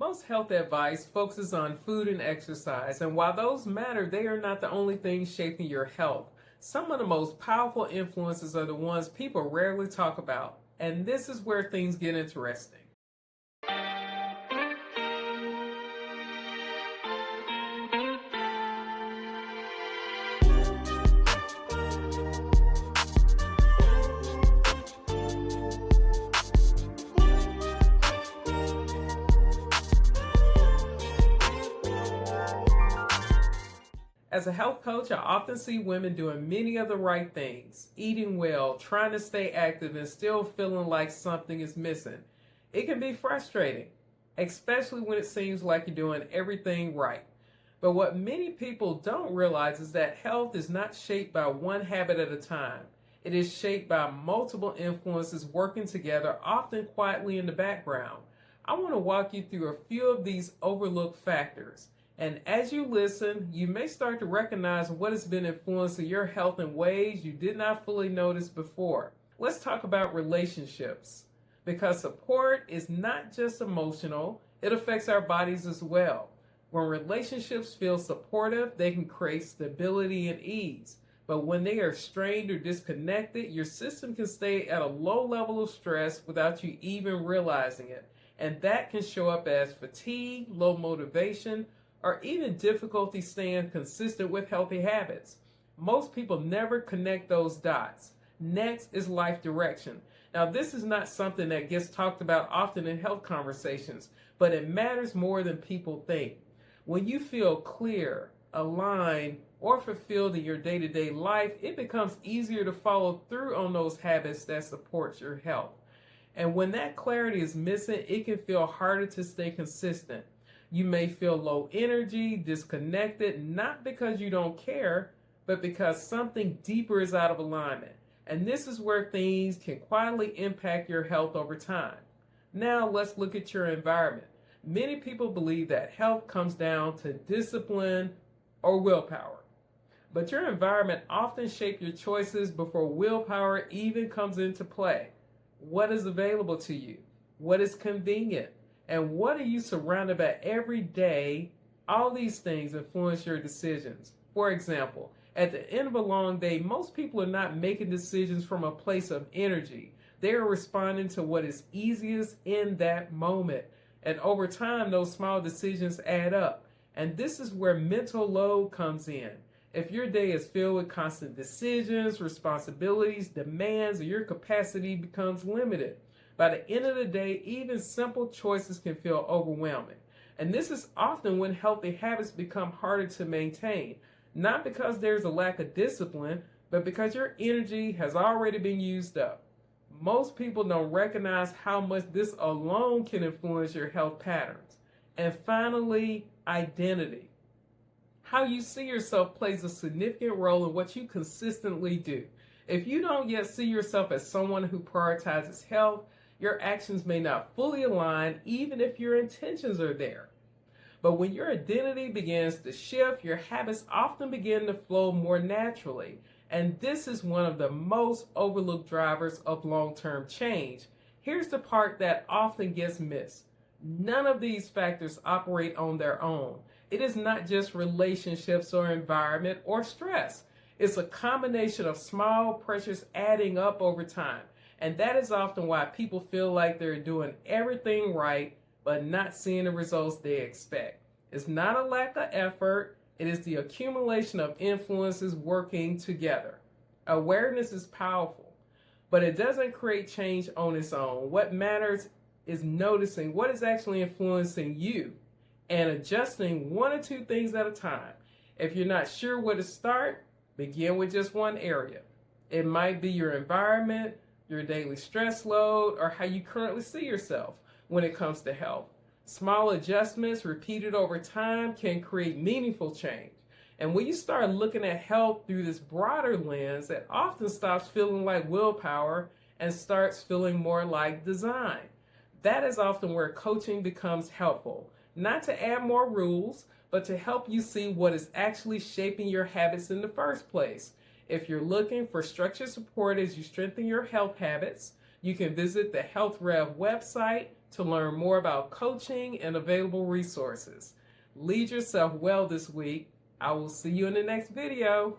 Most health advice focuses on food and exercise, and while those matter, they are not the only things shaping your health. Some of the most powerful influences are the ones people rarely talk about, and this is where things get interesting. As a health coach, I often see women doing many of the right things, eating well, trying to stay active, and still feeling like something is missing. It can be frustrating, especially when it seems like you're doing everything right. But what many people don't realize is that health is not shaped by one habit at a time. It is shaped by multiple influences working together, often quietly in the background. I want to walk you through a few of these overlooked factors. And as you listen, you may start to recognize what has been influencing your health in ways you did not fully notice before. Let's talk about relationships, because support is not just emotional, it affects our bodies as well. When relationships feel supportive, they can create stability and ease. But when they are strained or disconnected, your system can stay at a low level of stress without you even realizing it. And that can show up as fatigue, low motivation, or even difficulty staying consistent with healthy habits. Most people never connect those dots. Next is life direction. Now, this is not something that gets talked about often in health conversations, but it matters more than people think. When you feel clear, aligned, or fulfilled in your day-to-day life, it becomes easier to follow through on those habits that support your health. And when that clarity is missing, it can feel harder to stay consistent. You may feel low energy, disconnected, not because you don't care, but because something deeper is out of alignment. And this is where things can quietly impact your health over time. Now let's look at your environment. Many people believe that health comes down to discipline or willpower. But your environment often shapes your choices before willpower even comes into play. What is available to you? What is convenient? And what are you surrounded by every day? All these things influence your decisions. For example, at the end of a long day, most people are not making decisions from a place of energy. They are responding to what is easiest in that moment. And over time, those small decisions add up. And this is where mental load comes in. If your day is filled with constant decisions, responsibilities, demands, or your capacity becomes limited, by the end of the day, even simple choices can feel overwhelming. And this is often when healthy habits become harder to maintain, not because there's a lack of discipline, but because your energy has already been used up. Most people don't recognize how much this alone can influence your health patterns. And finally, identity. How you see yourself plays a significant role in what you consistently do. If you don't yet see yourself as someone who prioritizes health, your actions may not fully align even if your intentions are there. But when your identity begins to shift, your habits often begin to flow more naturally. And this is one of the most overlooked drivers of long-term change. Here's the part that often gets missed. None of these factors operate on their own. It is not just relationships or environment or stress. It's a combination of small pressures adding up over time. And that is often why people feel like they're doing everything right, but not seeing the results they expect. It's not a lack of effort. It is the accumulation of influences working together. Awareness is powerful, but it doesn't create change on its own. What matters is noticing what is actually influencing you and adjusting one or two things at a time. If you're not sure where to start, begin with just one area. It might be your environment, your daily stress load, or how you currently see yourself when it comes to health. Small adjustments repeated over time can create meaningful change. And when you start looking at health through this broader lens, it often stops feeling like willpower and starts feeling more like design. That is often where coaching becomes helpful, not to add more rules, but to help you see what is actually shaping your habits in the first place. If you're looking for structured support as you strengthen your health habits, you can visit the Health Rev website to learn more about coaching and available resources. Lead yourself well this week. I will see you in the next video.